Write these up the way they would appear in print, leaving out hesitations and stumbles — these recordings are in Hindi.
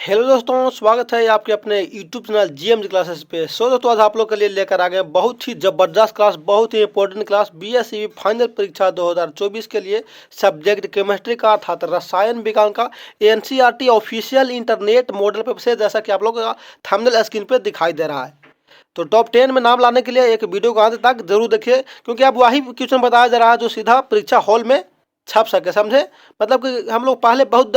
हेलो दोस्तों, स्वागत है आपके अपने यूट्यूब चैनल जीएमजी क्लासेस पे। दोस्तों आज आप लोग के लिए लेकर आ गए बहुत ही ज़बरदस्त क्लास, बहुत ही इंपॉर्टेंट क्लास। बीएसई फाइनल परीक्षा 2024 के लिए सब्जेक्ट केमिस्ट्री का अर्थात रसायन विज्ञान का NCERT official internet model paper से, जैसा कि आप लोग का थंबनेल स्क्रीन पे दिखाई दे रहा है। तो टॉप 10 में नाम लाने के लिए एक वीडियो को अंत तक जरूर देखिए, क्योंकि अब वही क्वेश्चन बताया जा रहा है जो सीधा परीक्षा हॉल में छप सके, समझे। मतलब कि हम लोग पहले बहुत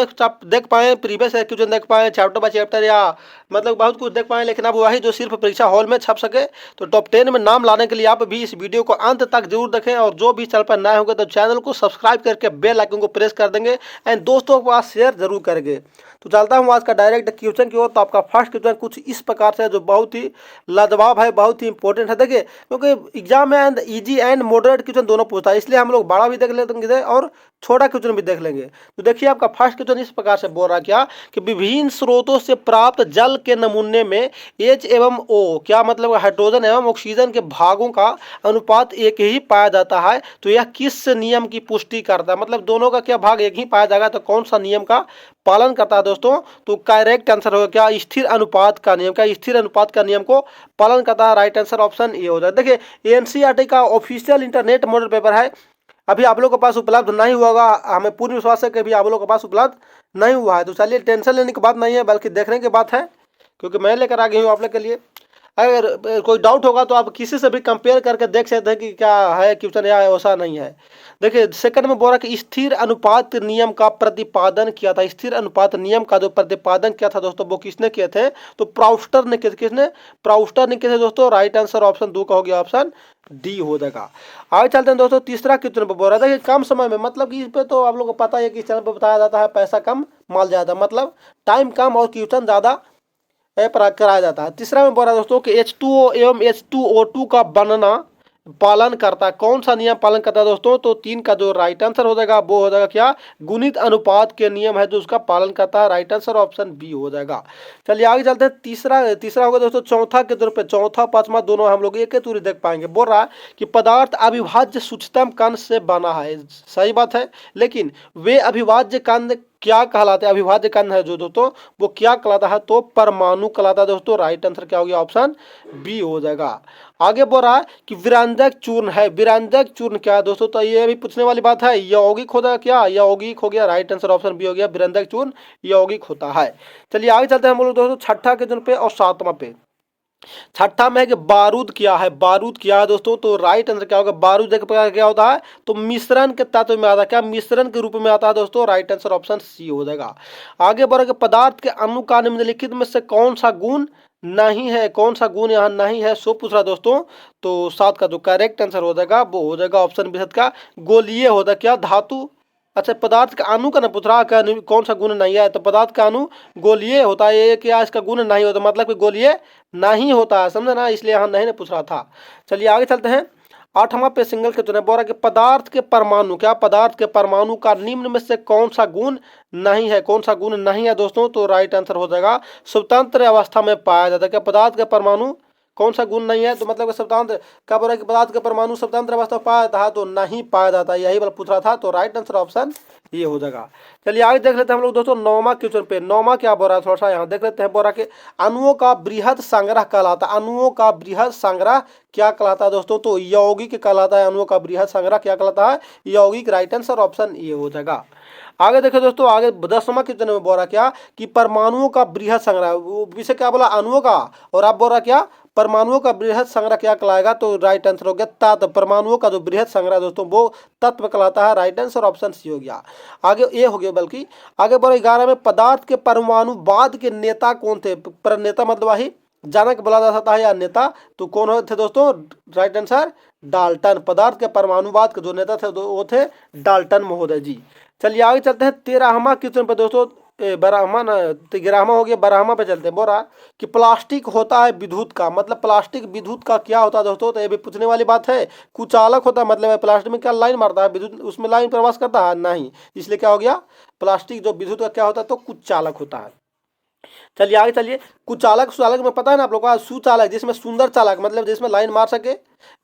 देख पाए, प्रीवियस क्वेश्चन देख पाए चैप्टर बाय चैप्टर, या मतलब बहुत कुछ देख पाए, लेकिन अब वही जो सिर्फ परीक्षा हॉल में छप सके। तो टॉप 10 में नाम लाने के लिए आप भी इस वीडियो को अंत तक जरूर देखें, और जो भी चैनल पर नए होंगे तो चैनल को सब्सक्राइब करके बेल आइकन को प्रेस कर देंगे एंड दोस्तों के पास शेयर जरूर करेंगे। तो चलता हूँ आज का डायरेक्ट क्वेश्चन की ओर। तो आपका फर्स्ट क्वेश्चन कुछ इस प्रकार से है, जो बहुत ही लाजवाब है, बहुत ही इंपॉर्टेंट है। देखिए, क्योंकि एग्जाम में and easy and moderate question दोनों पूछता है, इसलिए हम लोग बड़ा भी देख लेंगे और छोटा क्वेश्चन भी देख लेंगे। तो देखिए, आपका फर्स्ट क्वेश्चन इस प्रकार से बोल रहा है क्या कि विभिन्न स्रोतों से प्राप्त जल के नमूने में H एवं O, क्या मतलब हाइड्रोजन एवं ऑक्सीजन के भागों का अनुपात एक ही पाया जाता है। तो यह किस नियम की पुष्टि करता है, मतलब दोनों का क्या भाग एक ही पाया जाएगा, तो कौन सा नियम का पालन करता है दोस्तों। तो करेक्ट आंसर होगा क्या, स्थिर अनुपात का नियम। क्या स्थिर अनुपात का नियम को पालन करता है, राइट आंसर ऑप्शन ए हो जाएगा। देखिए, एनसीईआरटी का ऑफिशियल इंटरनेट मॉडल पेपर है, अभी आप लोगों के पास उपलब्ध नहीं हुआ होगा, हमें पूर्ण विश्वास है कि अभी आप लोगों के पास उपलब्ध नहीं हुआ है। तो चलिए, टेंशन लेने की बात नहीं है, बल्कि देखने की बात है, क्योंकि मैं लेकर आ गई हूँ आप लोग के लिए। अगर कोई डाउट होगा तो आप किसी से भी कंपेयर करके देख सकते हैं कि क्या है क्वेश्चन, या ऐसा नहीं है। देखिए, सेकंड में बोल रहा कि स्थिर अनुपात नियम का प्रतिपादन किया था। स्थिर अनुपात नियम का जो प्रतिपादन किया था दोस्तों, वो किसने किए थे, तो प्राउस्टर ने किए थे। किसने, प्राउस्टर ने किए थे दोस्तों। राइट आंसर ऑप्शन 2 का हो गया, ऑप्शन डी हो जाएगा। आगे चलते हैं दोस्तों, तीसरा क्वेश्चन पे बोल रहा था कि कम समय में, मतलब कि इस पे तो आप लोगों को पता है कि इस चैनल पे बताया जाता है पैसा कम माल ज्यादा, मतलब टाइम कम और क्वेश्चन ज्यादा कराया जाता है। तीसरा में बोल रहा है दोस्तों कि H2O एवं H2O2 का बनना पालन करता है, कौन सा नियम पालन करता है दोस्तों। तो 3 का जो राइट आंसर हो जाएगा वो हो जाएगा क्या, गुणित अनुपात के नियम है जो उसका पालन करता है। राइट आंसर ऑप्शन बी हो जाएगा। चलिए आगे चलते हैं, तीसरा होगा दोस्तों चौथा के तौर पे, चौथा पांचवा दोनों हम लोग एक ही दूरी देख पाएंगे। बोल रहा है कि पदार्थ अविभाज्य सूक्ष्मतम कण से बना है। सही बात है, लेकिन वे अविभाज्य कण क्या कहलाते हैं, अविभाज्य कण है जो दोस्तों वो क्या कहलाता है, तो परमाणु कहलाता है दोस्तों। राइट आंसर क्या हो गया, ऑप्शन बी हो जाएगा। आगे बोल रहा है कि विरंजक चूर्ण है। विरंजक चूर्ण क्या है दोस्तों, तो ये भी पूछने वाली बात है। यौगिक होता है क्या, यौगिक हो गया। राइट आंसर ऑप्शन बी हो गया, विरंजक चूर्ण यौगिक होता है। चलिए आगे चलते हैं हम लोग दोस्तों छठा क्वेश्चन पे और सातवां पे। छठा में है कि बारूद क्या है। बारूद क्या है दोस्तों, तो राइट आंसर क्या होगा, बारूद एक प्रकार क्या होता है, तो मिश्रण के तत्व में आता है। क्या, मिश्रण के रूप में आता है दोस्तों। राइट आंसर ऑप्शन सी हो जाएगा। आगे बढ़े कि पदार्थ के अणु का निम्नलिखित में से कौन सा गुण नहीं है, कौन सा गुण यहाँ नहीं है, सो पूछ रहा दोस्तों। तो 7 का जो करेक्ट आंसर हो जाएगा वो हो जाएगा ऑप्शन बी का गोलीय होता है। क्या, धातु, अच्छा पदार्थ का अणु का ना पूछ रहा, क्या कौन सा गुण नहीं है, तो पदार्थ का अणु गोलीय होता है। ये क्या, इसका गुण नहीं होता, मतलब कि गोलीय नहीं होता है, समझे ना, इसलिए यहाँ नहीं पूछ रहा था। चलिए आगे चलते हैं, आठवां पे सिंगल के बोल रहा कि पदार्थ के परमाणु, क्या पदार्थ के परमाणु का निम्न में से कौन सा गुण नहीं है, कौन सा गुण नहीं है दोस्तों। तो राइट आंसर हो जाएगा स्वतंत्र अवस्था में पाया जाता है। क्या पदार्थ के परमाणु कौन सा गुण नहीं है, तो मतलब स्वतंत्र, क्या बोल रहा है कि पदार्थ के परमाणु स्वतंत्र अवस्था में पाया जाता है, तो नहीं पाया जाता, यही वाला पूछ रहा था। तो राइट आंसर ऑप्शन ये हो जाएगा। चलिए आगे देख लेते हैं हम लोग दोस्तों नौवां क्वेश्चन पे। नौवां क्या बोल रहा है, थोड़ा सा यहाँ देख लेते हैं। बोल रहा कि अणुओं का बृहद संग्रह कहलाता है। अणुओं का बृहद संग्रह क्या कहलाता है दोस्तों, तो यौगिक कहलाता है। अणुओं का बृहद संग्रह क्या कहलाता है, यौगिक। राइट आंसर ऑप्शन ये हो जाएगा। आगे देखो दोस्तों, आगे 10वां क्वेश्चन में बोल रहा क्या कि परमाणुओं का बृहद संग्रह, विषय क्या बोला, अणुओं का, और आप बोल रहा क्या परमाणुओं का बृहद संग्रह क्या कहलाएगा, तो राइट आंसर हो गया तत्व। परमाणुओं का जो बृहद संग्रह दोस्तों वो तत्व कहलाता है। राइट आंसर ऑप्शन सी हो गया, आगे ए हो गया। बल्कि आगे बोला 11 में पदार्थ के परमाणुवाद के नेता कौन थे। नेता मतलब वही जनक बोला जा सकता है या नेता, तो कौन थे दोस्तों। Right answer Dalton. पदार्थ के परमाणुवाद के जो नेता थे वो थे डाल्टन महोदय जी। चलिए आगे चलते हैं 13वां क्वेश्चन पे दोस्तों। 11वां हो गया, 12वां पे चलते हैं। बोल रहा कि प्लास्टिक होता है विद्युत का, मतलब प्लास्टिक विद्युत का क्या होता है दोस्तों, तो ये भी पूछने वाली बात है। कुचालक होता है, मतलब प्लास्टिक में क्या लाइन मारता है विद्युत, उसमें लाइन प्रवास करता है नहीं, इसलिए क्या हो गया, प्लास्टिक जो विद्युत का क्या होता है, तो कुचालक होता है। चलिए आगे चलिए। कुचालक, सुचालक में पता है ना आप लोगों को, सुचालक जिसमें सुंदर चालक मतलब जिसमें लाइन मार सके,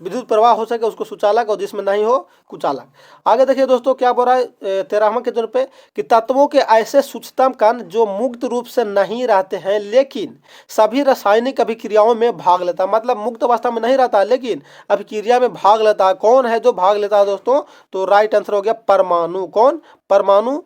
विद्युत प्रवाह हो सके, उसको सुचालक, और जिसमें नहीं हो कुचालक। आगे देखिए दोस्तों क्या बोल रहा है 13वां के तौर पे कि तत्वों के ऐसे सूक्ष्मतम कण जो मुक्त रूप से नहीं रहते हैं लेकिन सभी रासायनिक अभिक्रियाओं में भाग लेता है, मतलब मुक्त अवस्था में नहीं रहता है लेकिन अभिक्रिया में भाग लेता है। कौन है जो भाग लेता है दोस्तों? तो राइट आंसर हो गया परमाणु। कौन? परमाणु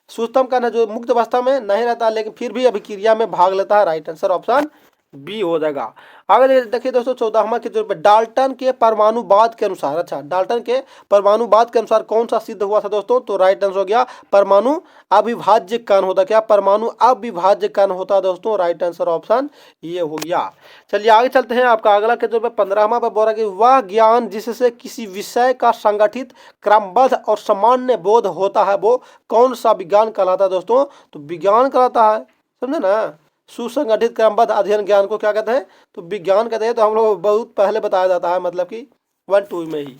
सूक्ष्मतम कण है जो मुक्त अवस्था में नहीं रहता लेकिन फिर भी अभिक्रिया में भाग लेता है। राइट आंसर ऑप्शन बी हो जाएगा। आगे देखिए दोस्तों 14वां के तौर पर डाल्टन के परमाणुवाद के अनुसार, अच्छा डाल्टन के परमाणुवाद के अनुसार कौन सा सिद्ध हुआ था दोस्तों? तो राइट आंसर हो गया परमाणु अविभाज्य कण होता। क्या? परमाणु अविभाज्य कण होता दोस्तों। राइट आंसर ऑप्शन ये हो गया। चलिए आगे चलते हैं। आपका अगला के तौर पर 15वां पर बोल रहा है कि वह ज्ञान जिससे किसी विषय का संगठित क्रमबद्ध और सामान्य बोध होता है वो कौन सा विज्ञान कहलाता है दोस्तों? तो विज्ञान कहलाता है, समझे ना। सुसंगठित क्रमबद्ध अध्ययन ज्ञान को क्या कहते हैं? तो विज्ञान कहते हैं। तो हम लोग बहुत पहले बताया जाता है, मतलब कि 1-2 में ही।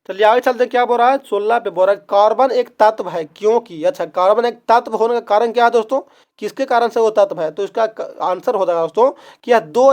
चलिए आगे चलते हैं। क्या बोल रहा है 16 पे बोल रहा है कार्बन एक तत्व है क्योंकि, अच्छा कार्बन एक तत्व होने का कारण क्या है दोस्तों? किसके कारण से वो तत्व है? तो इसका आंसर हो जाएगा दोस्तों कि यह दो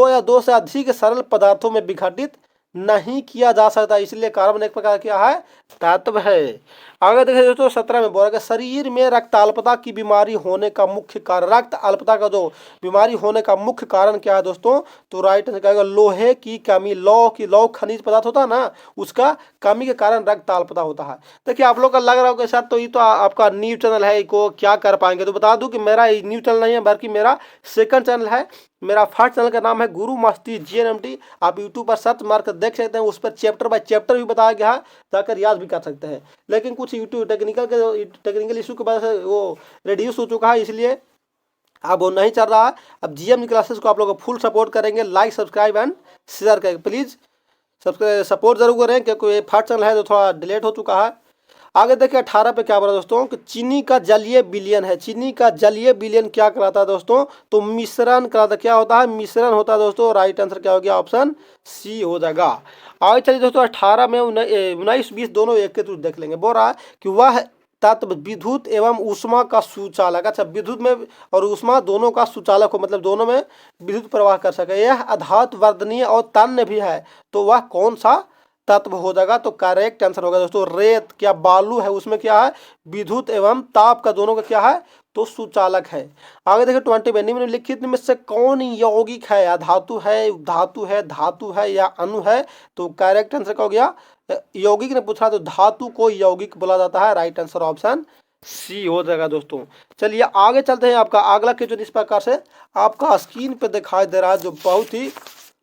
या दो से अधिक सरल पदार्थों में विघटित नहीं किया जा सकता, इसलिए कार्बन एक प्रकार क्या है? तत्व है। आगे देखिए दोस्तों 17 में बोला कि शरीर में रक्त अल्पता की बीमारी होने का मुख्य कारण, रक्त अल्पता का जो बीमारी होने का मुख्य कारण क्या है दोस्तों? तो राइट आंसर कहेगा लोहे की कमी। लौह खनिज पदार्थ होता है ना, उसका कमी के कारण रक्त अल्पता होता है। देखिए आप लोग का लग रहा होगा सर तो ये तो आपका न्यू चैनल है, इसको क्या कर पाएंगे? तो बता दूं कि मेरा न्यू चैनल नहीं है बल्कि मेरा सेकंड चैनल है। मेरा फर्स्ट चैनल का नाम है गुरु मस्ती GNMT। आप यूट्यूब पर सर्च मार कर देख सकते हैं, उस पर चैप्टर बाय चैप्टर भी बताया गया है, जाकर याद भी कर सकते हैं। लेकिन कुछ यूट्यूब टेक्निकल इशू की वजह से वो रिड्यूस हो चुका है, इसलिए अब वो नहीं चल रहा है। अब GM क्लासेस को आप लोग फुल सपोर्ट करेंगे, लाइक सब्सक्राइब एंड शेयर करेंगे प्लीज़। सब्सक्राइब सपोर्ट जरूर करें क्योंकि ये फर्स्ट चैनल है तो थोड़ा डिलेट हो चुका है। आगे देखिए 18 पे क्या बोला दोस्तों कि चीनी का जलीय विलयन है। चीनी का जलीय विलयन क्या कहलाता है दोस्तों? तो मिश्रण कहलाता। क्या होता है? मिश्रण होता है दोस्तों। राइट आंसर क्या हो गया? ऑप्शन सी हो जाएगा। आगे चलिए दोस्तों 18 में 19-20 दोनों एक के थ्रू देख लेंगे। बोल रहा है कि वह तत्व विद्युत एवं ऊष्मा का सुचालक, अच्छा विद्युत में और ऊष्मा दोनों का सुचालक हो, मतलब दोनों में विद्युत प्रवाह कर सके। यह अधातु वर्धनीय और तन्य भी है, तो वह कौन सा तत्व हो जाएगा? तो करेक्ट आंसर होगा दोस्तों रेत। क्या बालू है उसमें क्या है? विद्युत एवं ताप का दोनों का क्या है? तो सुचालक है। आगे देखिए 20 में निम्नलिखित में से कौन यौगिक है? अधातु है, धातु है या अणु है? तो करेक्ट आंसर क्या हो गया? यौगिक ने पूछा तो धातु को यौगिक बोला जाता है। राइट आंसर ऑप्शन सी हो जाएगा दोस्तों। चलिए आगे चलते हैं। आपका अगला क्वेश्चन इस प्रकार से आपका स्क्रीन पे दिखाई दे रहा है, जो बहुत ही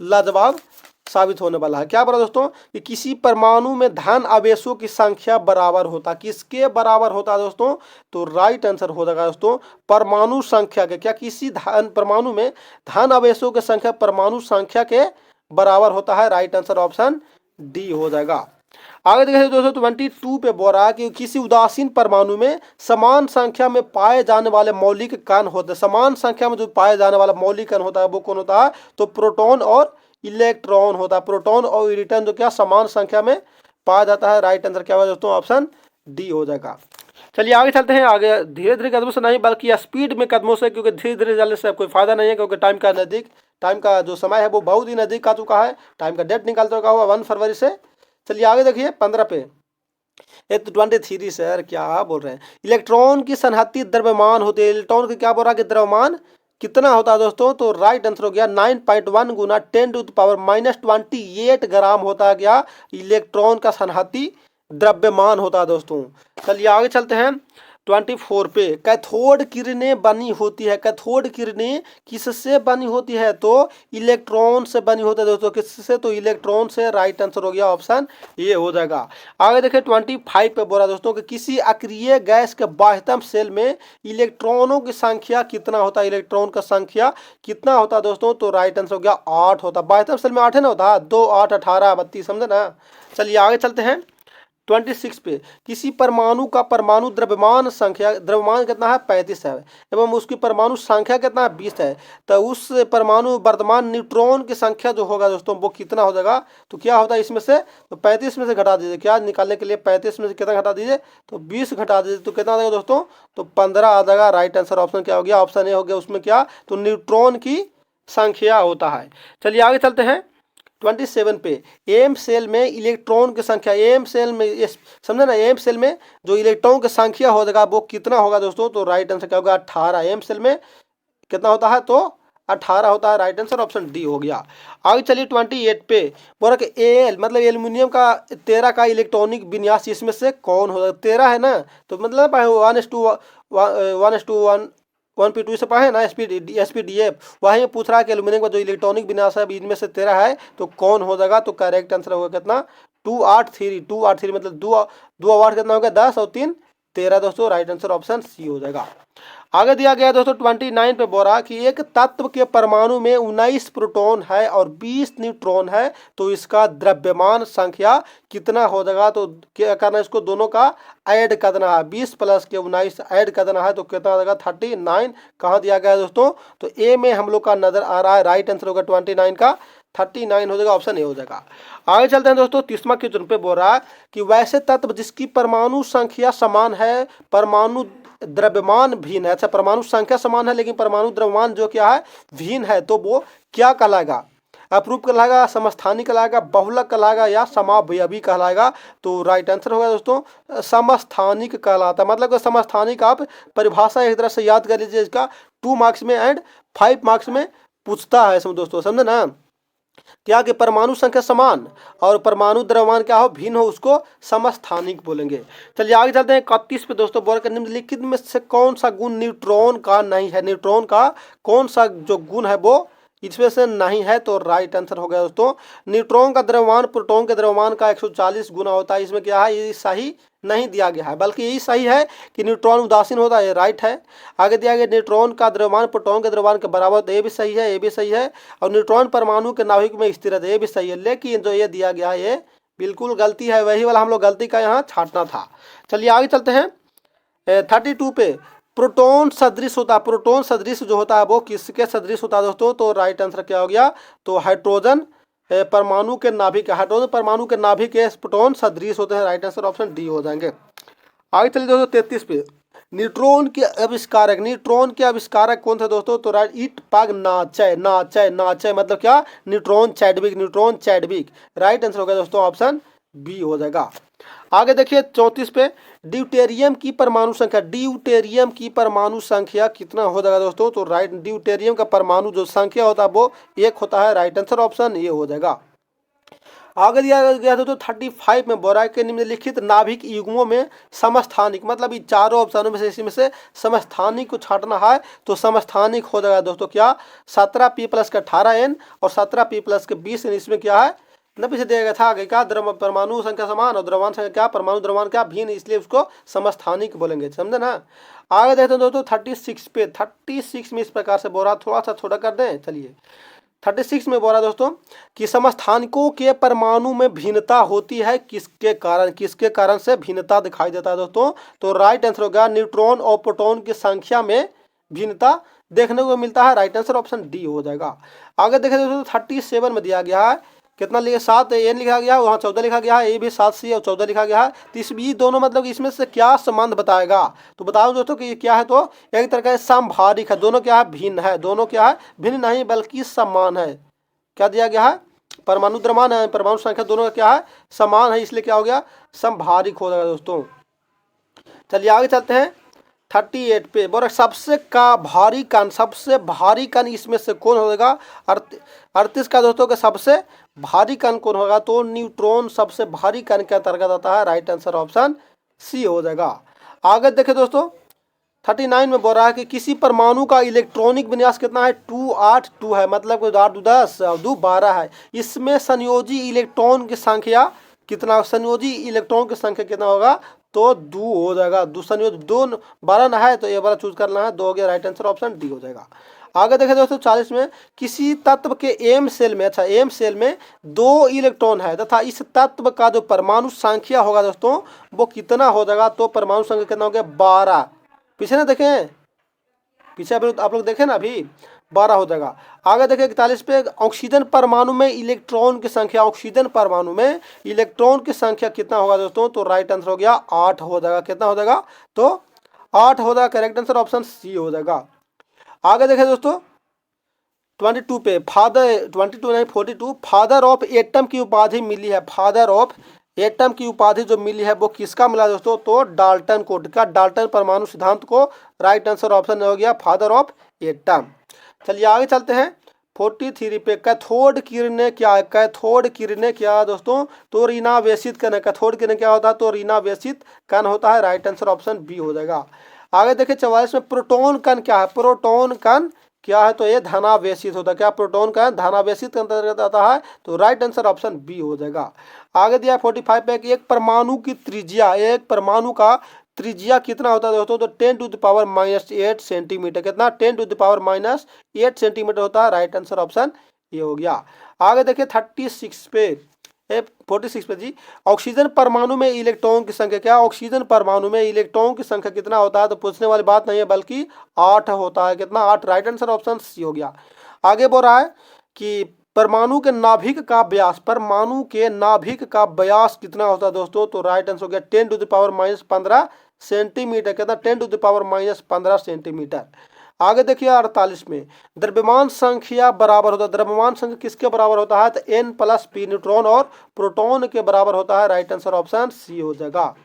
लाजवाब साबित होने वाला है। क्या बोला दोस्तों कि किसी परमाणु में धन आवेशों की संख्या बराबर होता, किसके बराबर होता है दोस्तों? तो राइट आंसर हो जाएगा दोस्तों परमाणु संख्या के। क्या किसी परमाणु में धन आवेशों की संख्या परमाणु संख्या के बराबर होता है। राइट आंसर ऑप्शन डी हो जाएगा। आगे देखिए दोस्तों 22 पे बोल रहा है कि किसी उदासीन परमाणु में समान संख्या में पाए जाने वाले मौलिक कण होते हैं। समान संख्या में जो पाए जाने वाला मौलिक कण होता है वो कौन होता है? तो प्रोटॉन और इलेक्ट्रॉन होता है। प्रोटॉन और इलेक्ट्रॉन जो क्या समान संख्या में पाया जाता है। राइट आंसर क्या होगा दोस्तों? ऑप्शन डी हो जाएगा। चलिए आगे चलते हैं। आगे धीरे धीरे कदमों से नहीं बल्कि स्पीड में कदमों से, क्योंकि धीरे धीरे चलने से कोई फायदा नहीं है, क्योंकि टाइम का जो समय है वो बहुत ही नज़दीक आ चुका है। टाइम का डेट निकल चुका हुआ 1 फरवरी से। चलिए आगे देखिए 15 पे 23 से यार क्या बोल रहे हैं। इलेक्ट्रॉन की संहति द्रव्यमान होती है। इलेक्ट्रॉन की क्या बोल रहा है कि द्रव्यमान कितना होता है दोस्तों? तो राइट आंसर हो गया 9.1 गुना 10⁻⁻28 ग्राम होता गया इलेक्ट्रॉन का संहति द्रव्यमान होता है दोस्तों। चलिए आगे चलते हैं 24 पे कैथोड किरणें बनी होती है। कैथोड किरणें किससे बनी होती है? तो इलेक्ट्रॉन से बनी होती है दोस्तों। किससे? तो इलेक्ट्रॉन से। राइट आंसर हो गया ऑप्शन ये हो जाएगा। आगे देखिए 25 पे बोला दोस्तों कि किसी अक्रिय गैस के बाह्यतम सेल में इलेक्ट्रॉनों की संख्या कितना होता है? इलेक्ट्रॉन का संख्या कितना होता है दोस्तों? तो राइट आंसर हो गया 8 होता है। बाह्यतम सेल में 8 है ना होता है, 2, 8, 18, 32, समझे ना। चलिए आगे चलते हैं 26 पे किसी परमाणु का परमाणु द्रव्यमान संख्या, द्रव्यमान कितना है 35 है, एवं उसकी परमाणु संख्या कितना है 20 है, तो उस परमाणु वर्तमान न्यूट्रॉन की संख्या जो होगा दोस्तों वो कितना हो जाएगा। तो क्या होता है इसमें से, तो 35 में से घटा दीजिए, क्या निकालने के लिए 35 में से कितना घटा दीजिए, तो 20 घटा दीजिए, तो कितना आ जाएगा दोस्तों, तो 15 आ जाएगा। राइट आंसर ऑप्शन क्या हो गया, ऑप्शन ए हो गया। उसमें क्या, तो न्यूट्रॉन की संख्या होता है। चलिए आगे चलते हैं 27 पे। एम सेल में इलेक्ट्रॉन की संख्या, एम सेल में समझे ना, एम सेल में जो इलेक्ट्रॉन की संख्या हो जाएगा वो कितना होगा दोस्तों, तो राइट आंसर क्या होगा 18। एम सेल में कितना होता है, तो 18 होता है। राइट आंसर ऑप्शन डी हो गया। आगे चलिए 28 पे बोला कि एल मतलब एल्यूमिनियम का 13 का इलेक्ट्रॉनिक विन्यास इसमें से कौन होगा। 13 है ना, तो मतलब 1:1:1 से पढ़े ना, SPDF वहीं पूछ रहा है कि एल्यूमिनियम का जो इलेक्ट्रॉनिक विन्यास है इनमें से 13 है तो कौन हो जाएगा। तो करेक्ट आंसर होगा कितना, 283 मतलब 2 कितना हो गया 10 और 3 13 दोस्तों। राइट आंसर ऑप्शन सी हो जाएगा। आगे दिया गया दोस्तों 29 पे बोला कि एक तत्व के परमाणु में 19 प्रोटॉन है और 20 न्यूट्रॉन है, तो इसका द्रव्यमान संख्या कितना हो जाएगा। तो क्या करना है, इसको दोनों का ऐड करना है, 20 प्लस के 19 ऐड करना है, तो कितना हो जाएगा 39। कहाँ दिया गया है दोस्तों, तो ए में हम लोग का नजर आ रहा है। राइट आंसर होगा 29 का 39 हो जाएगा, ऑप्शन ए हो जाएगा। आगे चलते हैं दोस्तों 30वां क्वेश्चन पे बोल रहा है कि वैसे तत्व जिसकी परमाणु संख्या समान है परमाणु द्रव्यमान भिन्न है। अच्छा, परमाणु संख्या समान है लेकिन परमाणु द्रव्यमान जो क्या है भिन्न है, तो वो क्या कहलाएगा, अप्रूप कहलाएगा, समस्थानिक कहलाएगा, बहुलक कहलाएगा या समावयवी कहलाएगा। तो राइट आंसर होगा दोस्तों समस्थानिक कहलाता है। मतलब समस्थानिक आप परिभाषा एक तरह से याद कर लीजिए, इसका 2 मार्क्स में एंड 5 मार्क्स में पूछता है दोस्तों, समझे ना, क्या कि परमाणु संख्या समान और परमाणु द्रव्यमान क्या हो भिन्न हो, उसको समस्थानिक बोलेंगे। चलिए आगे चलते हैं 31 पे दोस्तों बोल कर निम्नलिखित में से कौन सा गुण न्यूट्रॉन का नहीं है। न्यूट्रॉन का कौन सा जो गुण है वो इसमें से नहीं है, तो राइट आंसर हो गया दोस्तों न्यूट्रॉन का द्रव्यमान प्रोटॉन के द्रव्यमान का 140 गुना होता है। इसमें क्या है, ये सही नहीं दिया गया है, बल्कि यही सही है कि न्यूट्रॉन उदासीन होता है, ये राइट है। आगे दिया गया न्यूट्रॉन का द्रव्यमान प्रोटॉन के द्रव्यमान के बराबर, तो ये भी सही है, ये भी सही है। और न्यूट्रॉन परमाणु के नाभिक में स्थिर है, ये भी सही है। लेकिन जो ये दिया गया है ये बिल्कुल गलती है, वही वाला हम लोग गलती का यहाँ छांटना था। चलिए आगे चलते हैं 32 पे। प्रोटॉन सदृश होता है, प्रोटॉन सदृश जो होता है वो किसके सदृश होता है दोस्तों, तो राइट आंसर क्या हो गया, तो हाइड्रोजन परमाणु के नाभिक, हाइड्रोजन परमाणु के नाभिक के प्रोटॉन सदृश होते हैं। राइट आंसर ऑप्शन डी हो जाएंगे। आगे चलिए दोस्तों 33 पे। न्यूट्रॉन के आविष्कारक, न्यूट्रॉन के आविष्कारक कौन थे दोस्तों, तो राइट ईट पाग नाचय, नाचय नाचय मतलब क्या, neutron Chadwick, neutron Chadwick. Right answer हो गया दोस्तों ऑप्शन बी हो जाएगा। आगे देखिए 34 पे। ड्यूटेरियम की परमाणु संख्या, ड्यूटेरियम की परमाणु संख्या कितना हो जाएगा दोस्तों, तो राइट ड्यूटेरियम का परमाणु जो संख्या होता है वो 1 होता है। राइट आंसर ऑप्शन ये हो जाएगा। आगे दिया गया दोस्तों 35 में बोरा के निम्नलिखित नाभिक युग्मों में समस्थानिक, मतलब ये चारों ऑप्शनों में से इसमें से समस्थानिक को छांटना है, तो समस्थानिक हो जाएगा दोस्तों क्या 17p + के 18n और 17p + के 20n। इसमें क्या है न पीछे दिया गया था आगे का परमाणु संख्या समान और द्रव्यमान संख्या क्या, परमाणु द्रव्यमान क्या भिन्न, इसलिए उसको समस्थानिक बोलेंगे, समझे ना। आगे देखते हैं दोस्तों 36 पे। 36 में इस प्रकार से बोरा थोड़ा सा छोटा कर दें। चलिए 36 में बोला दोस्तों कि समस्थानिकों के परमाणु में भिन्नता होती है किसके कारण, किसके कारण से भिन्नता दिखाई देता है दोस्तों, तो राइट आंसर होगा न्यूट्रॉन और प्रोटॉन की संख्या में भिन्नता देखने को मिलता है। राइट आंसर ऑप्शन डी हो जाएगा। आगे देखें दोस्तों 37 में दिया गया है कितना लिखा 7 एन लिखा गया है, वहाँ 14 लिखा गया है, ये भी 7 सी और 14 लिखा गया है। तो इस बीच दोनों मतलब इसमें से क्या संबंध बताएगा, तो बताओ दोस्तों कि ये क्या है, तो एक तरह का समभारिक है, दोनों क्या है भिन्न है, दोनों क्या है भिन्न नहीं बल्कि समान है। क्या दिया गया है, परमाणु द्रव्यमान है, परमाणु संख्या दोनों का क्या है समान है, इसलिए क्या हो गया समभारिक हो जाएगा दोस्तों। चलिए आगे चलते हैं 38 पे। बोला सबसे भारी कण इसमें से कौन होगा, 38 का दोस्तों का सबसे भारी कण कौन होगा, तो न्यूट्रॉन सबसे भारी कण के अंतर्गत आता है। राइट आंसर ऑप्शन सी हो जाएगा। आगे देखें दोस्तों 39 में बोल रहा है कि किसी परमाणु का इलेक्ट्रॉनिक विन्यास कितना है 282 है, मतलब 8 2 10 और 2 12 है। इसमें संयोजी इलेक्ट्रॉन की संख्या कितना, संयोजी इलेक्ट्रॉन की संख्या कितना होगा, तो 2 हो जाएगा। दूसरा नहीं हो 2 12 ना है तो ये वाला चूज करना है, 2 हो गया, राइट आंसर ऑप्शन डी हो जाएगा। आगे देखें दोस्तों 40 में, किसी तत्व के एम सेल में, अच्छा एम सेल में 2 इलेक्ट्रॉन है तथा इस तत्व का जो परमाणु संख्या होगा दोस्तों वो कितना हो जाएगा, तो परमाणु संख्या कितना हो गया 12। पीछे ना देखें, पीछे आप लोग देखें ना, अभी 12 हो जाएगा। आगे देखें 41 पे, ऑक्सीजन परमाणु में इलेक्ट्रॉन की संख्या, ऑक्सीजन परमाणु में इलेक्ट्रॉन की संख्या कितना होगा दोस्तों, तो राइट आंसर हो गया 8 हो जाएगा। कितना हो जाएगा, तो 8 हो जाएगा, करेक्ट आंसर ऑप्शन सी हो जाएगा। आगे देखें दोस्तों 22 पे, फादर 22 नहीं 42, फादर ऑफ एटम की उपाधि मिली है, फादर ऑफ एटम की उपाधि जो मिली है वो किसका मिला दोस्तों, तो डाल्टन को, का डाल्टन परमाणु सिद्धांत को, राइट आंसर ऑप्शन हो गया फादर ऑफ एटम। चलिए आगे चलते हैं 43 पे, कैथोड किरणें क्या है, कैथोड किरणें क्या है दोस्तों, तो ऋणावेशित कण है। कैथोड किरण क्या होता है, तो ऋणावेशित कण होता है, राइट आंसर ऑप्शन बी हो जाएगा। आगे देखिए 44 में, प्रोटॉन कण क्या है, प्रोटॉन कण क्या है, तो ये धनावेशित होता है। क्या प्रोटॉन कण धनावेशित के अंतर्गत आता है, तो राइट आंसर ऑप्शन बी हो जाएगा। आगे दिया 45 पे, एक परमाणु की त्रिज्या, एक परमाणु का त्रिज्या कितना होता है दोस्तों, तो 10⁻⁸ सेंटीमीटर। कितना, 10⁻⁸ सेंटीमीटर होता है, राइट आंसर ऑप्शन ये हो गया। आगे देखिए 36 पे, 46 पे जी, ऑक्सीजन परमाणु में इलेक्ट्रॉन की संख्या, क्या ऑक्सीजन परमाणु में इलेक्ट्रॉन की संख्या कितना होता है, तो पूछने वाली बात नहीं है बल्कि 8 होता है। कितना, 8, राइट आंसर ऑप्शन सी हो गया। आगे बोल रहा है कि परमाणु के नाभिक का व्यास, परमाणु के नाभिक का व्यास कितना होता है दोस्तों, तो राइट आंसर हो गया 10⁻⁻15 सेंटीमीटर। कहता 10⁻⁻15 सेंटीमीटर। आगे देखिए 48 में, द्रव्यमान संख्या बराबर होता है, द्रव्यमान संख्या किसके बराबर होता है, तो n+p, न्यूट्रॉन और प्रोटॉन के बराबर होता है, राइट आंसर ऑप्शन सी हो जाएगा।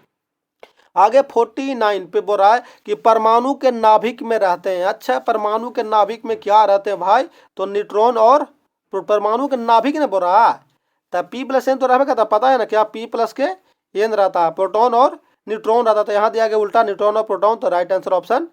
आगे 49 पे बोल रहा है कि परमाणु के नाभिक में रहते हैं। अच्छा, परमाणु के नाभिक में क्या रहते हैं भाई, तो न्यूट्रॉन और परमाणु के नाभिक ने बोल रहा है, तब P+N तो रहेगा, था पता है ना, क्या P+ के N रहता है, प्रोटॉन और न्यूट्रॉन रहता है, यहाँ दिया गया उल्टा न्यूट्रॉन और प्रोटॉन, तो राइट आंसर ऑप्शन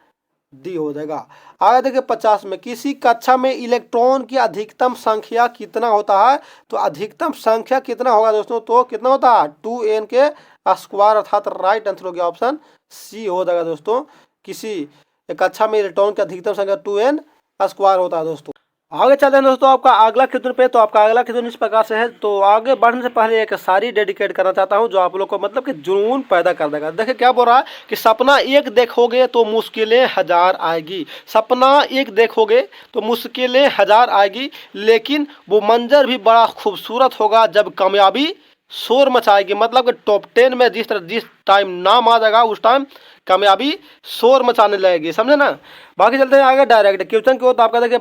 डी हो जाएगा। आगे देखिए 50 में, किसी कक्षा में इलेक्ट्रॉन की अधिकतम संख्या कितना होता है, तो अधिकतम संख्या कितना होगा दोस्तों, तो कितना होता है 2n के स्क्वायर, अर्थात राइट आंसर हो गया ऑप्शन सी हो जाएगा दोस्तों। किसी कक्षा में इलेक्ट्रॉन की अधिकतम संख्या 2n स्क्वायर होता है दोस्तों। आगे चलते हैं दोस्तों आपका अगला क्वेश्चन पे। तो आपका अगला क्वेश्चन इस प्रकार से है, तो आगे बढ़ने से पहले एक सारी डेडिकेट करना चाहता हूं जो आप लोग को मतलब कि जुनून पैदा कर देगा। देखिए क्या बोल रहा है कि सपना एक देखोगे तो मुश्किलें 1000 आएगी, सपना एक देखोगे तो मुश्किलें 1000 आएगी, लेकिन वो मंजर भी बड़ा खूबसूरत होगा जब कामयाबी शोर मचाएगी। मतलब कि टॉप 10 में जिस टाइम नाम आ जाएगा उस टाइम कामयाबी शोर मचाने लगेगी, समझे ना। बाकी चलते हैं आगे डायरेक्ट क्वेश्चन की ओर। तो आपका देखिए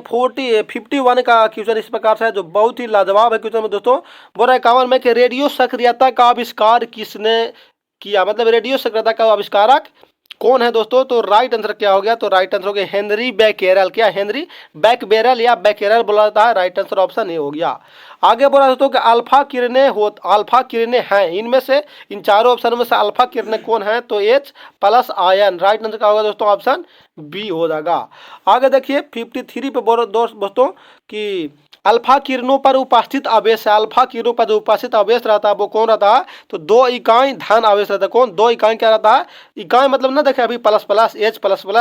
51 का क्वेश्चन इस प्रकार से है जो बहुत ही लाजवाब है क्वेश्चन में दोस्तों। बोल रहा है 51 में कि रेडियो सक्रियता का आविष्कार किसने किया, मतलब रेडियो सक्रियता का आविष्कारक कौन है दोस्तों, तो राइट आंसर क्या हो गया, तो राइट आंसर हो गया हेनरी बैकेरल। क्या हेनरी बैकबेरल या बैकेरल बोला जाता है, राइट आंसर ऑप्शन ए हो गया। आगे बोला दोस्तों कि अल्फा किरणें हैं, इनमें से इन चारों ऑप्शन में से अल्फा किरणें कौन है, तो H+ आयन, राइट आंसर क्या होगा दोस्तों, ऑप्शन बी हो जाएगा। आगे देखिए 53 पे बोलो दोस्तों कि अल्फा किरणों पर उपस्थित आवेश है, अल्फा किरणों पर जो उपस्थित आवेश रहता है वो कौन रहता है, तो 2 इकाई धन आवेश रहता है। कौन, 2 इकाई क्या रहता है, इकाई मतलब ना देखे अभी प्लस H++,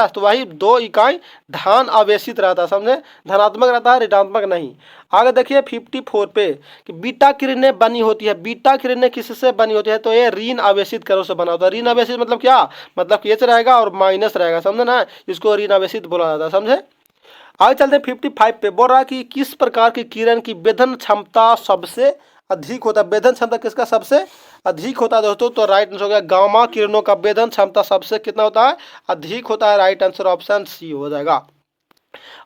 तो वही 2 इकाई धन आवेशित रहता है, समझे, धनात्मक रहता है, ऋणात्मक नहीं। आगे देखिए 54 पे कि बीटा किरणें बनी होती है, बीटा किरणें किससे बनी होती है, तो ये ऋण आवेशित कणों से बना होता है। ऋण आवेशित मतलब क्या, मतलब H रहेगा और माइनस रहेगा, समझे ना, इसको ऋण आवेशित बोला जाता है, समझे। आगे चलते 55 पे, बोल रहा है कि किस प्रकार की किरण की वेधन क्षमता सबसे अधिक होता है, वेधन क्षमता किसका सबसे अधिक होता है दोस्तों, तो राइट आंसर हो गया गामा किरणों का वेधन क्षमता सबसे कितना होता है, अधिक होता है, राइट आंसर ऑप्शन सी हो जाएगा।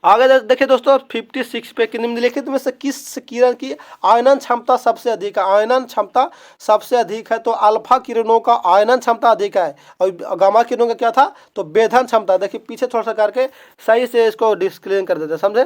आगे देखिए दोस्तों 56 पे कि निम्नलिखित में से किस किरण की आयनन क्षमता सबसे अधिक है, आयनन क्षमता सबसे अधिक है, तो अल्फा किरणों का आयनन क्षमता अधिक है और गामा किरणों का क्या था, तो वेधन क्षमता। देखिए पीछे थोड़ा सा करके सही से इसको डिस्क्लेम कर देते, समझे।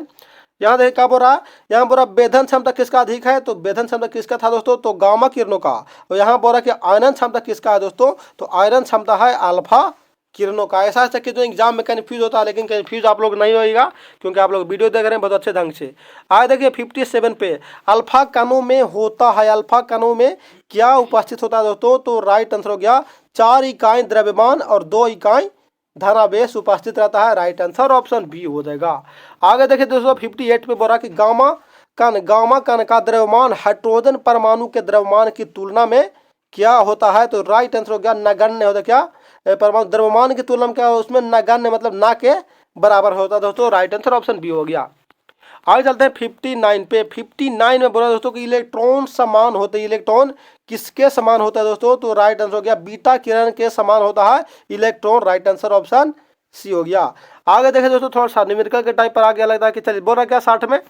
यहाँ देखिए क्या बोल रहा है, यहाँ बोल रहा वेधन क्षमता किसका अधिक है, तो वेधन क्षमता किसका था दोस्तों, तो गामा किरणों का। और यहाँ बोल रहा कि आयनन क्षमता किसका है दोस्तों, तो आयनन क्षमता है अल्फा किरणों का। ऐसा है कि जो एग्जाम में कन्फ्यूज होता है, लेकिन कन्फ्यूज आप लोग नहीं होएगा क्योंकि आप लोग वीडियो देख रहे हैं बहुत अच्छे ढंग से। आगे देखिए 57 पे अल्फा कणों में होता है, अल्फा कणों में क्या उपस्थित होता है दोस्तों, तो राइट आंसर हो गया 4 इकाई द्रव्यमान और 2 इकाई धनावेश उपस्थित रहता है। राइट आंसर ऑप्शन बी हो जाएगा। आगे देखिए दोस्तों 58 पे बोला कि गामा कण का द्रव्यमान हाइड्रोजन परमाणु के द्रव्यमान की तुलना में क्या होता है? तो राइट आंसर हो गया नगण्य होता है। क्या परमाणु द्रव्यमान की तुलना में क्या उसमें नगण्य मतलब ना के बराबर होता है दोस्तों। राइट आंसर ऑप्शन बी हो गया। आगे चलते हैं 59 पे। 59 में बोला दोस्तों कि इलेक्ट्रॉन समान होते हैं। इलेक्ट्रॉन किसके समान होता है दोस्तों? तो राइट आंसर हो गया बीटा किरण के समान होता है electron. Right answer option C हो गया। आगे देखें दोस्तों थोड़ा सा न्यूमेरिकल के टाइप पर आ गया लगता है कि चलिए बोल रहा क्या 60 में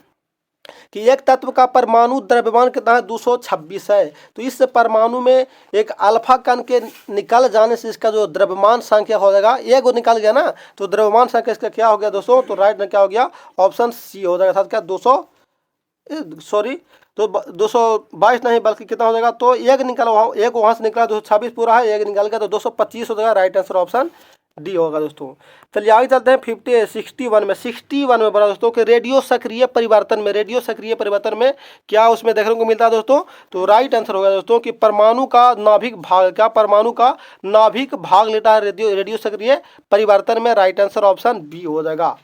कि एक तत्व का परमाणु द्रव्यमान कितना है? 226 है। तो इस परमाणु में एक अल्फा कण के निकल जाने से इसका जो द्रव्यमान संख्या हो जाएगा, एक वो निकल गया ना, तो द्रव्यमान संख्या इसका क्या हो गया दोस्तों? तो राइट में क्या हो गया? ऑप्शन सी हो जाएगा। साथ क्या 222 नहीं बल्कि कितना हो जाएगा? तो एक निकला, एक वहाँ से निकला 226 पूरा है, एक निकल गया तो 225 हो जाएगा। राइट आंसर ऑप्शन डी होगा दोस्तों। चलिए आगे चलते हैं 61 में। 61 में बोला दोस्तों कि रेडियो सक्रिय परिवर्तन में क्या उसमें देखने को मिलता है दोस्तों? तो राइट आंसर होगा दोस्तों कि परमाणु का नाभिक भाग लेता है रेडियो सक्रिय परिवर्तन में। राइट आंसर ऑप्शन बी हो जाएगा।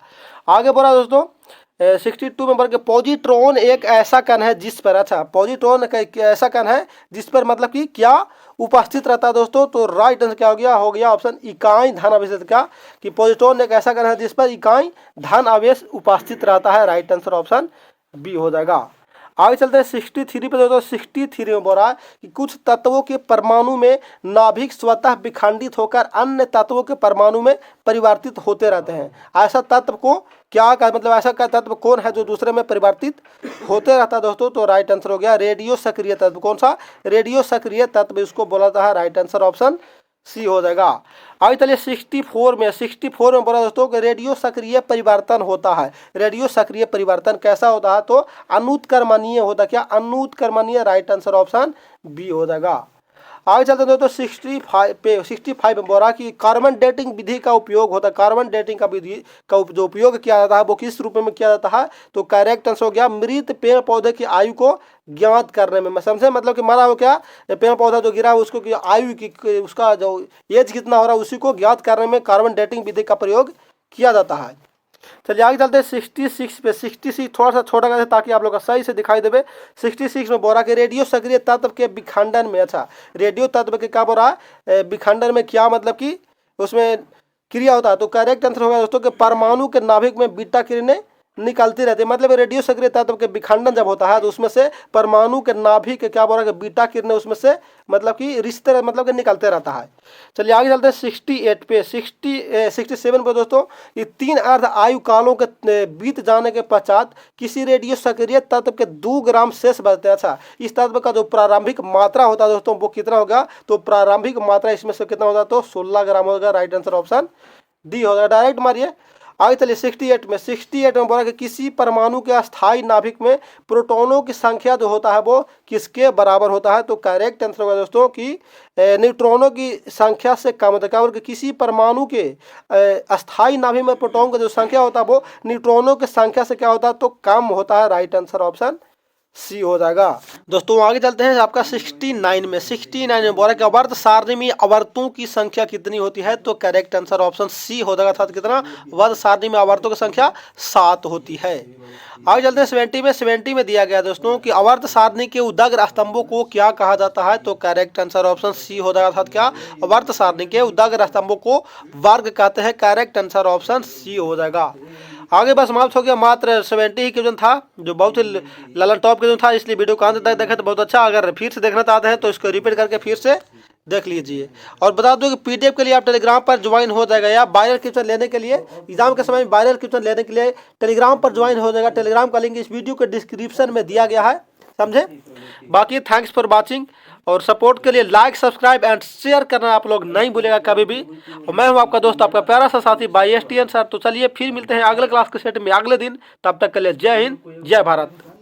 आगे बोला दोस्तों 62 में बोल के पॉजिट्रॉन एक ऐसा कण है जिस पर, अच्छा पॉजिट्रॉन एक ऐसा कण है जिस पर मतलब कि क्या उपस्थित रहता है दोस्तों? तो राइट आंसर क्या हो गया ऑप्शन इकाई धन आवेश का, कि पॉजिट्रॉन एक ऐसा कण है जिस पर इकाई धन आवेश उपस्थित रहता है। राइट आंसर ऑप्शन बी हो जाएगा। आगे चलते हैं 63 पे दोस्तों। 63 में बोल रहा है कि कुछ तत्वों के परमाणु में नाभिक स्वतः विखंडित होकर अन्य तत्वों के परमाणु में परिवर्तित होते रहते हैं। ऐसा तत्व को क्या का मतलब ऐसा का तत्व कौन है जो दूसरे में परिवर्तित होते रहता है दोस्तों? तो राइट आंसर हो गया रेडियो सक्रिय तत्व। कौन सा? रेडियो सक्रिय तत्व इसको बोला जाता है। राइट आंसर ऑप्शन सी हो जाएगा। आगे चलिए 64 में बोला दोस्तों कि रेडियो सक्रिय परिवर्तन होता है। रेडियो सक्रिय परिवर्तन कैसा होता है? तो अनुत्क्रमणीय होता। क्या? अनुत्क्रमणीय। राइट आंसर ऑप्शन बी हो जाएगा। आगे चलते हैं दोस्तों 65 में बोला कि कार्बन डेटिंग विधि का उपयोग होता है। कार्बन डेटिंग का विधि का जो उपयोग किया जाता है वो किस रूप में किया जाता है? तो करेक्ट आंसर हो गया मृत पेड़ पौधे की आयु को ज्ञात करने में। समझे मतलब कि मरा हो क्या पेड़ पौधा जो गिरा है उसको की आयु की उसका जो एज कितना हो रहा है उसी को ज्ञात करने में कार्बन डेटिंग विधि का प्रयोग किया जाता है। चलिए आगे चलते हैं 66 पे। 66 थोड़ा सा छोटा करते ताकि आप लोग का सही से दिखाई देवे। 66 में बोला कि रेडियो सक्रिय तत्व के विखंडन में, अच्छा रेडियो तत्व के क्या बोल रहा है? विखंडन में क्या मतलब कि उसमें क्रिया होता है? तो करेक्ट आंसर होगा दोस्तों कि परमाणु के नाभिक में बीटा किरणें निकलती रहती है। मतलब रेडियो सक्रिय तत्व के विखंडन जब होता है तो उसमें से परमाणु के नाभिक के क्या बोल रहा है? बीटा किरणें उसमें से मतलब कि रिश्ते मतलब कि निकलते रहता है। चलिए आगे चलते हैं 68 पे। 67 पे दोस्तों ये 3 अर्ध आयु कालों के बीत जाने के पश्चात किसी रेडियो सक्रिय तत्व के 2 ग्राम शेष बचते हैं। अच्छा इस तत्व का जो प्रारंभिक मात्रा होता है दोस्तों वो कितना होगा? तो प्रारंभिक मात्रा इसमें से कितना होगा? तो 16 ग्राम होगा। राइट आंसर ऑप्शन डी होगा। डायरेक्ट मारिए। आगे चलिए 68 में बोला कि किसी परमाणु के अस्थायी नाभिक में प्रोटॉनों की संख्या जो होता है वो किसके बराबर होता है? तो करेक्ट आंसर होगा दोस्तों कि न्यूट्रॉनों की संख्या से कम होता है। किसी परमाणु के अस्थायी नाभिक में प्रोटॉन का जो संख्या होता है वो न्यूट्रॉनों की संख्या से क्या होता है? तो कम होता है। राइट आंसर ऑप्शन सी हो जाएगा। दोस्तों आगे चलते हैं आपका 69 में बोला कि आवर्त सारणी में आवर्तों की संख्या कितनी होती है? तो करेक्ट आंसर ऑप्शन सी हो जाएगा। था कितना? आवर्त सारणी में आवर्तों की संख्या 7 होती है। आगे चलते हैं 70 में दिया गया दोस्तों कि आवर्त सारणी के उदग्र स्तंभों को क्या कहा जाता है? तो करेक्ट आंसर ऑप्शन सी हो जाएगा। था क्या? आवर्त सारणी के उदग्र स्तंभों को वर्ग कहते हैं। करेक्ट आंसर ऑप्शन सी हो जाएगा। आगे बस समाप्त हो गया। मात्र 70 ही क्वेश्चन था जो बहुत ही ललन टॉप क्वेश्चन था, इसलिए वीडियो को अंत तक देखें तो बहुत अच्छा। अगर फिर से देखना चाहते हैं तो इसको रिपीट करके फिर से देख लीजिए। और बता दो कि पीडीएफ के लिए आप टेलीग्राम पर ज्वाइन हो जाएगा, या वायरल क्वेश्चन लेने के लिए एग्जाम के समय वायरल क्वेश्चन लेने के लिए टेलीग्राम पर ज्वाइन हो जाएगा। टेलीग्राम का लिंक इस वीडियो के डिस्क्रिप्शन में दिया गया है, समझे। बाकी थैंक्स फॉर वॉचिंग, और सपोर्ट के लिए लाइक सब्सक्राइब एंड शेयर करना आप लोग नहीं भूलेगा कभी भी। और मैं हूं आपका दोस्त, आपका प्यारा सा साथी भाई STN सर। तो चलिए फिर मिलते हैं अगले क्लास के सेट में अगले दिन। तब तक के लिए जय हिंद, जय भारत।